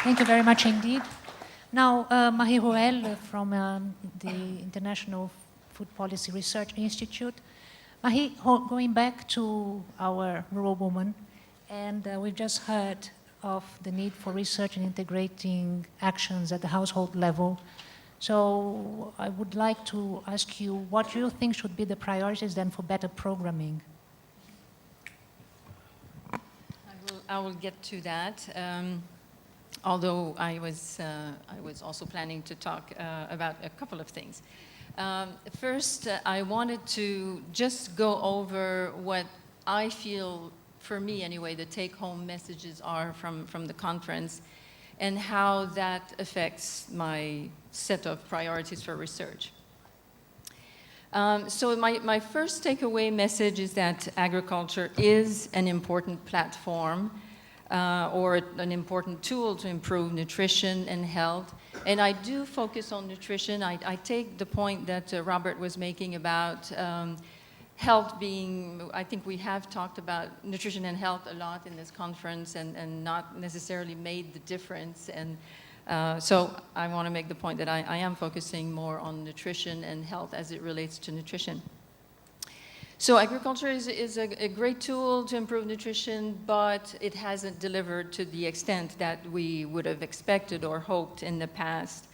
Thank you very much indeed. Now, Marie Roel from the International Food Policy Research Institute. Marie, going back to our rural woman, and we've just heard of the need for research and integrating actions at the household level. So I would like to ask you, what do you think should be the priorities then for better programming? I will get to that. Although I was also planning to talk about a couple of things. First, I wanted to just go over what I feel, for me anyway, the take-home messages are from the conference and how that affects my set of priorities for research. So my first takeaway message is that agriculture is an important platform or an important tool to improve nutrition and health. And I do focus on nutrition. I take the point that Robert was making about health being, I think we have talked about nutrition and health a lot in this conference and not necessarily made the difference. And so I want to make the point that I am focusing more on nutrition and health as it relates to nutrition. So agriculture is a great tool to improve nutrition, but it hasn't delivered to the extent that we would have expected or hoped in the past.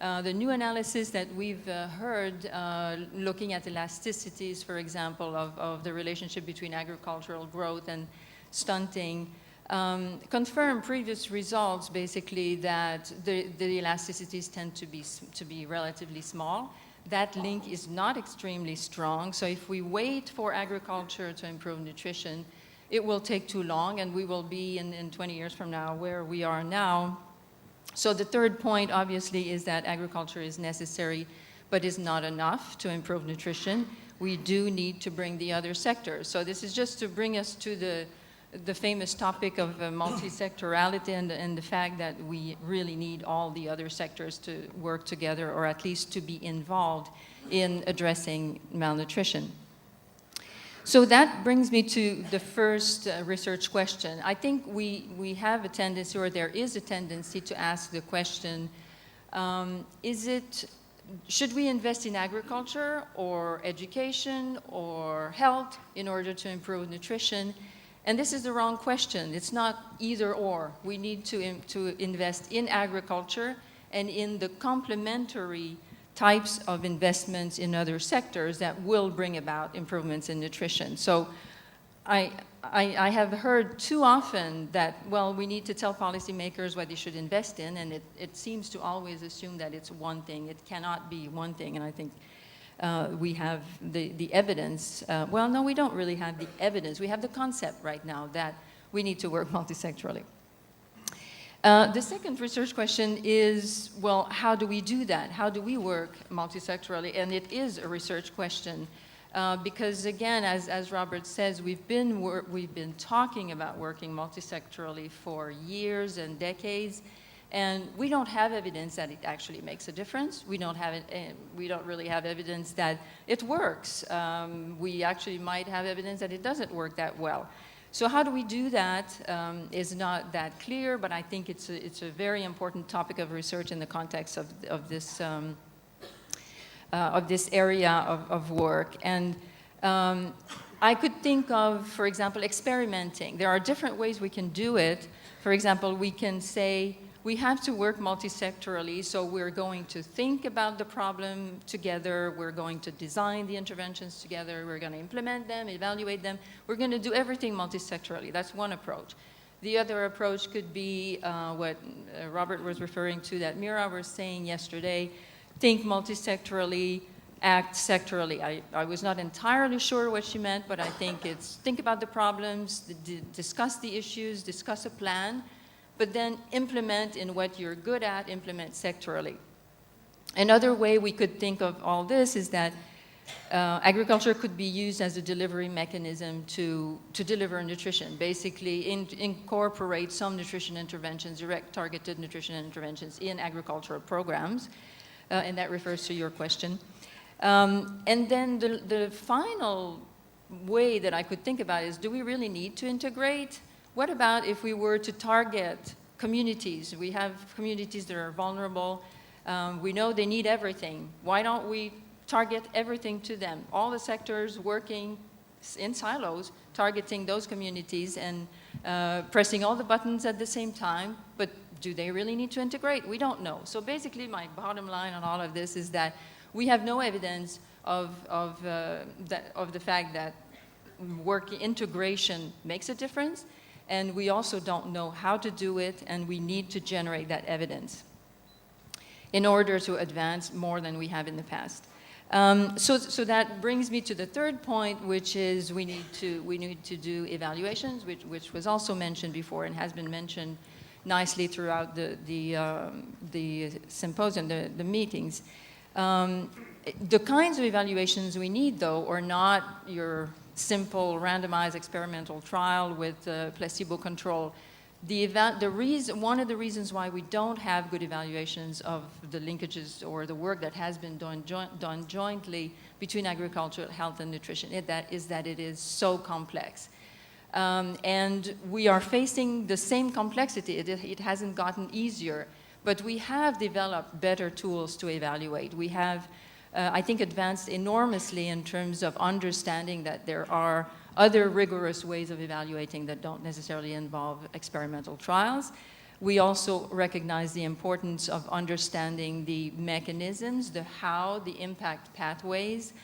The new analysis that we've heard, looking at elasticities, for example, of the relationship between agricultural growth and stunting, confirm previous results, basically, that the elasticities tend to be relatively small. That link is not extremely strong, so if we wait for agriculture to improve nutrition, it will take too long, and we will be in 20 years from now where we are now. So the third point, obviously, is that agriculture is necessary, but is not enough to improve nutrition. We do need to bring the other sectors. So this is just to bring us to the famous topic of multi-sectorality and the fact that we really need all the other sectors to work together, or at least to be involved in addressing malnutrition. So that brings me to the first research question. I think we have a tendency, or there is a tendency, to ask the question, should we invest in agriculture or education or health in order to improve nutrition? And this is the wrong question. It's not either or. We need to invest in agriculture and in the complementary types of investments in other sectors that will bring about improvements in nutrition. So I have heard too often that, well, we need to tell policymakers what they should invest in, and it seems to always assume that it's one thing. It cannot be one thing, and I think we have the evidence. Well, no, we don't really have the evidence. We have the concept right now that we need to work multisectorally. The second research question is, well, how do we do that? How do we work multisectorally? And it is a research question because, again, as Robert says, we've been talking about working multisectorally for years and decades. And we don't have evidence that it actually makes a difference. We don't really have evidence that it works. We actually might have evidence that it doesn't work that well. So how do we do that is not that clear, but I think it's a very important topic of research in the context of this area of work. And I could think of, for example, experimenting. There are different ways we can do it. For example, we can say, we have to work multisectorally, so we're going to think about the problem together, we're going to design the interventions together, we're going to implement them, evaluate them, we're going to do everything multisectorally. That's one approach. The other approach could be what Robert was referring to, that Mira was saying yesterday, think multisectorally, act sectorally. I was not entirely sure what she meant, but I think it's think about the problems, discuss the issues, discuss a plan, but then implement in what you're good at, implement sectorally. Another way we could think of all this is that agriculture could be used as a delivery mechanism to deliver nutrition, basically incorporate some nutrition interventions, direct targeted nutrition interventions in agricultural programs, and that refers to your question. And then the final way that I could think about is, do we really need to integrate? What about if we were to target communities. We have communities that are vulnerable. We know they need everything. Why don't we target everything to them? All the sectors working in silos, targeting those communities and pressing all the buttons at the same time, but do they really need to integrate? We don't know. So basically my bottom line on all of this is that we have no evidence of the fact that work integration makes a difference, and we also don't know how to do it, and we need to generate that evidence in order to advance more than we have in the past. So that brings me to the third point, which is we need to do evaluations, which was also mentioned before and has been mentioned nicely throughout the symposium, the meetings. The kinds of evaluations we need, though, are not your simple randomized experimental trial with placebo control. One of the reasons why we don't have good evaluations of the linkages or the work that has been done jointly between agriculture, health, and nutrition is that it is so complex. And we are facing the same complexity. It hasn't gotten easier, but we have developed better tools to evaluate. We have, I think, advanced enormously in terms of understanding that there are other rigorous ways of evaluating that don't necessarily involve experimental trials. We also recognize the importance of understanding the mechanisms, the how, the impact pathways.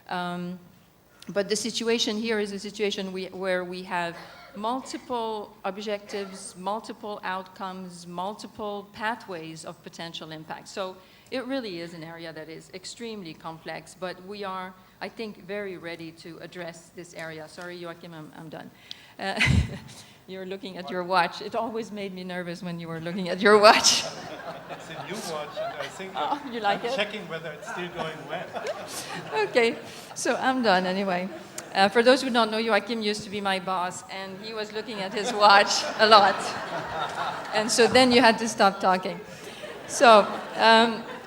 But the situation here is a situation where we have multiple objectives, multiple outcomes, multiple pathways of potential impact. So it really is an area that is extremely complex, but we are, I think, very ready to address this area. Sorry, Joachim, I'm done. You're looking at your watch. It always made me nervous when you were looking at your watch. It's a new watch, and I think you like I'm it? checking whether it's still going well. Okay, so I'm done anyway. For those who don't know, Joachim used to be my boss, and he was looking at his watch a lot. And so then you had to stop talking. So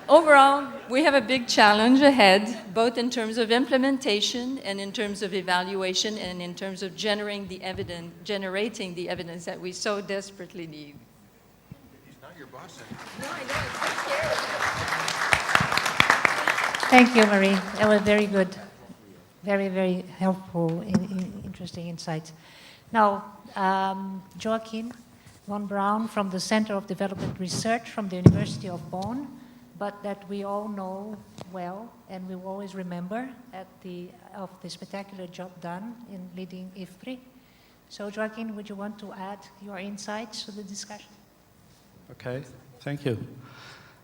overall, we have a big challenge ahead, both in terms of implementation and in terms of evaluation and in terms of generating the evidence that we so desperately need. He's not your boss anymore. No, I know. Thank you, Marie. That was very good. Very, very helpful, interesting insights. Now, Joachim von Braun from the Center of Development Research from the University of Bonn, but that we all know well and we will always remember of the spectacular job done in leading IFPRI. So Joaquin, would you want to add your insights to the discussion? Okay, thank you.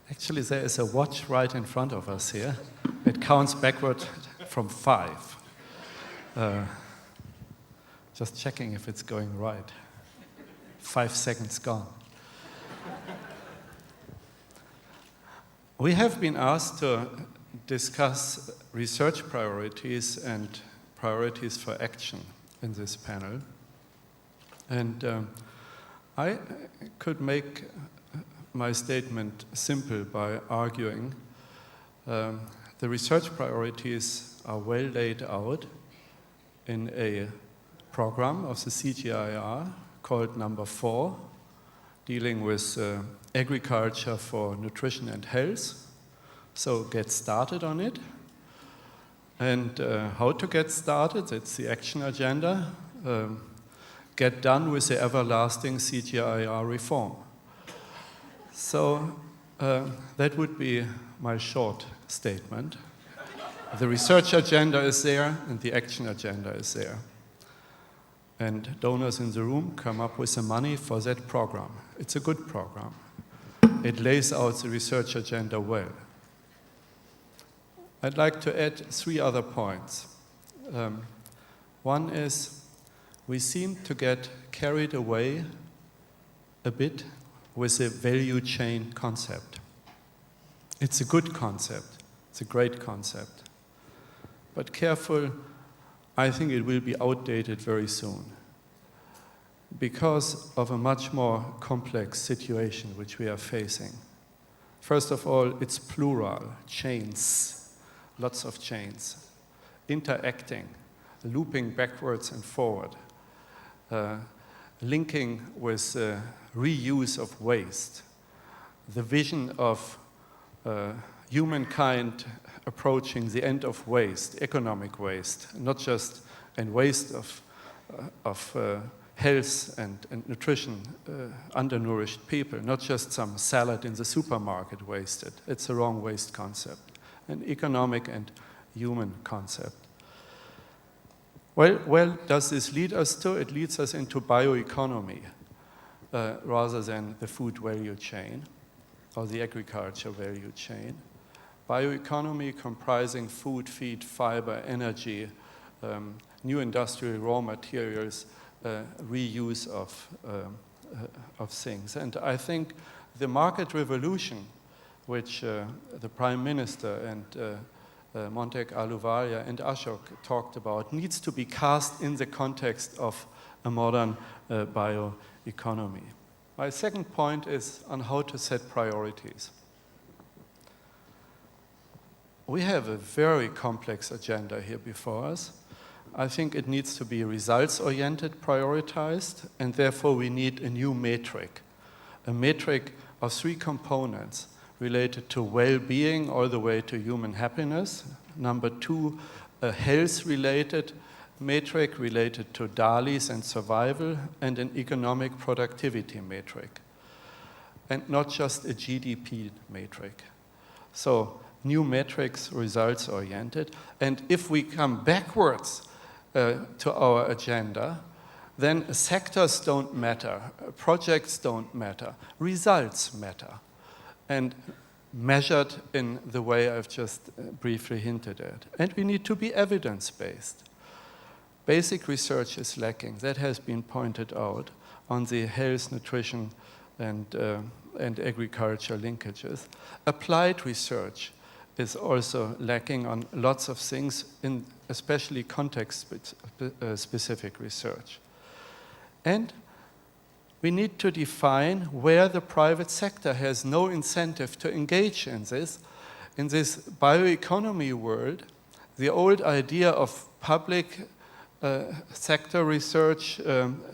Actually, there is a watch right in front of us here. It counts backward from 5. Just checking if it's going right. 5 seconds gone. We have been asked to discuss research priorities and priorities for action in this panel. And I could make my statement simple by arguing the research priorities are well laid out in a program of the CGIAR called number 4, dealing with agriculture for nutrition and health. So get started on it. And how to get started, that's the action agenda. Get done with the everlasting CGIAR reform. So that would be my short statement. The research agenda is there and the action agenda is there. And donors in the room come up with the money for that program. It's a good program. It lays out the research agenda well. I'd like to add 3 other points. One is we seem to get carried away a bit with the value chain concept. It's a good concept. It's a great concept. But careful, I think it will be outdated very soon because of a much more complex situation which we are facing. First of all, it's plural, chains, lots of chains, interacting, looping backwards and forward. linking with reuse of waste, the vision of humankind approaching the end of waste, economic waste, not just and waste of health and nutrition, undernourished people, not just some salad in the supermarket wasted. It's a wrong waste concept, an economic and human concept. Well, does this lead us to? It leads us into bioeconomy rather than the food value chain or the agriculture value chain. Bioeconomy comprising food, feed, fiber, energy, new industrial raw materials, reuse of things. And I think the market revolution, which the Prime Minister and Montek Ahluwalia and Ashok talked about, needs to be cast in the context of a modern bioeconomy. My second point is on how to set priorities. We have a very complex agenda here before us. I think it needs to be results-oriented, prioritized, and therefore we need a new metric, a metric of 3 components related to well-being all the way to human happiness. Number 2, a health-related metric related to DALIs and survival, and an economic productivity metric, and not just a GDP metric. So new metrics, results-oriented. And if we come backwards to our agenda, then sectors don't matter, projects don't matter, results matter, and measured in the way I've just briefly hinted at. And we need to be evidence-based. Basic research is lacking. That has been pointed out on the health, nutrition, and agriculture linkages. Applied research is also lacking on lots of things, in especially context-specific research. And we need to define where the private sector has no incentive to engage in this. In this bioeconomy world, the old idea of public sector research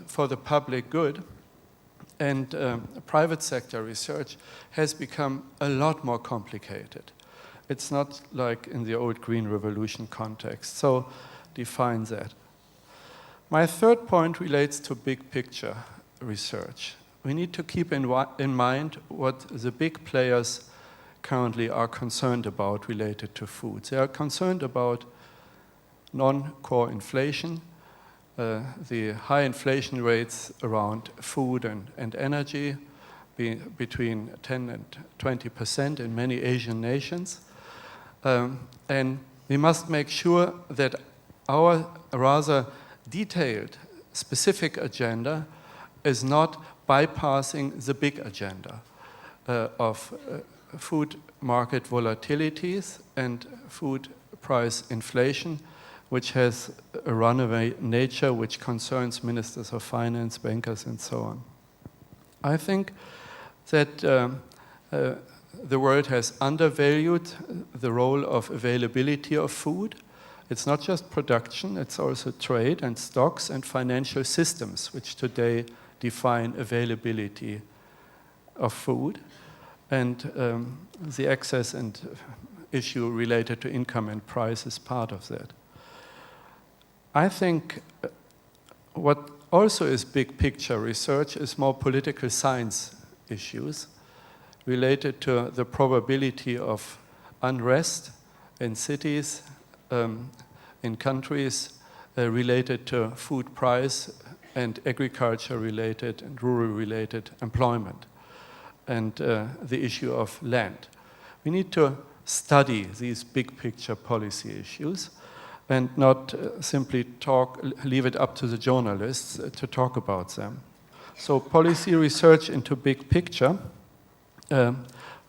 for the public good and private sector research has become a lot more complicated. It's not like in the old Green Revolution context. So define that. My third point relates to big picture research. We need to keep in mind what the big players currently are concerned about related to food. They are concerned about non-core inflation, the high inflation rates around food and energy, between 10 and 20% in many Asian nations. And we must make sure that our rather detailed, specific agenda is not bypassing the big agenda of food market volatilities and food price inflation, which has a runaway nature which concerns ministers of finance, bankers, and so on. I think that the world has undervalued the role of availability of food. It's not just production, it's also trade and stocks and financial systems, which today define availability of food. And the access and issue related to income and price is part of that. I think what also is big picture research is more political science issues related to the probability of unrest in cities, in countries, related to food price and agriculture-related and rural-related employment, and the issue of land. We need to study these big picture policy issues and not simply leave it up to the journalists to talk about them. So policy research into big picture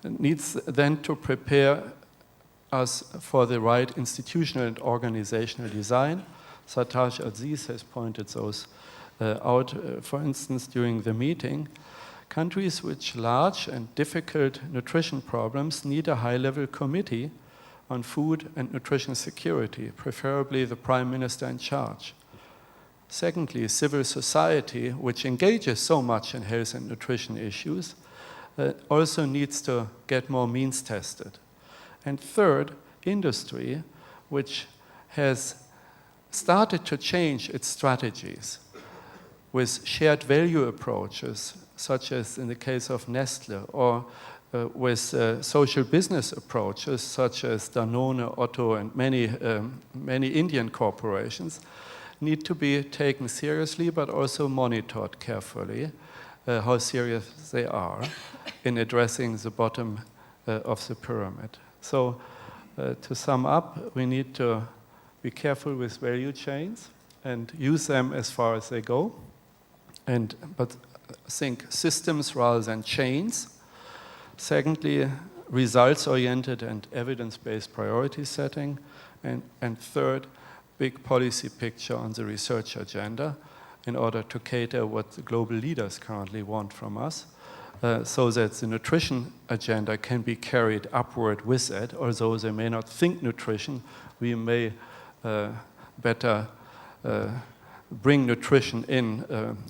needs then to prepare us for the right institutional and organizational design. Sataj Aziz has pointed those out, for instance, during the meeting. Countries with large and difficult nutrition problems need a high-level committee on food and nutrition security, preferably the prime minister in charge. Secondly, civil society, which engages so much in health and nutrition issues, also needs to get more means tested. And third, industry, which has started to change its strategies with shared value approaches, such as in the case of Nestle, or with social business approaches, such as Danone, Otto, and many Indian corporations, need to be taken seriously, but also monitored carefully, how serious they are in addressing the bottom of the pyramid. So to sum up, we need to be careful with value chains and use them as far as they go, but think systems rather than chains. Secondly, results-oriented and evidence-based priority setting. And third, big policy picture on the research agenda in order to cater what the global leaders currently want from us, so that the nutrition agenda can be carried upward with it. Although they may not think nutrition, we may better bring nutrition in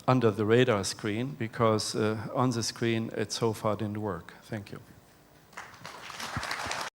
under the radar screen, because on the screen it so far didn't work. Thank you.